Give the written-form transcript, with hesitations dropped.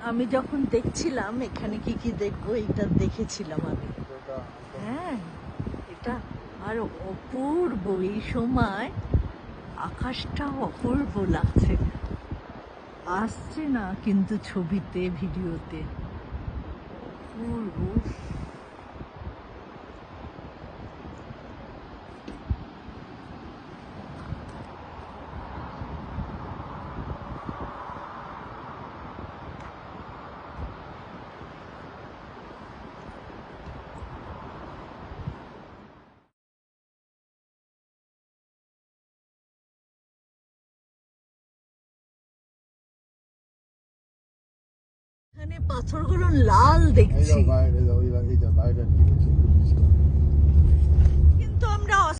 আমি যখন দেখছিলাম এখানে কি কি দেখবো, এটা দেখেছিলাম আমি। হ্যাঁ, এটা আর অপূর্ব, এই সময় আকাশটা অপূর্ব লাগছে। আসছে না কিন্তু ছবিতে, ভিডিওতে অপূর্ব। এখানে পাথরগুলো লাল দেখছি।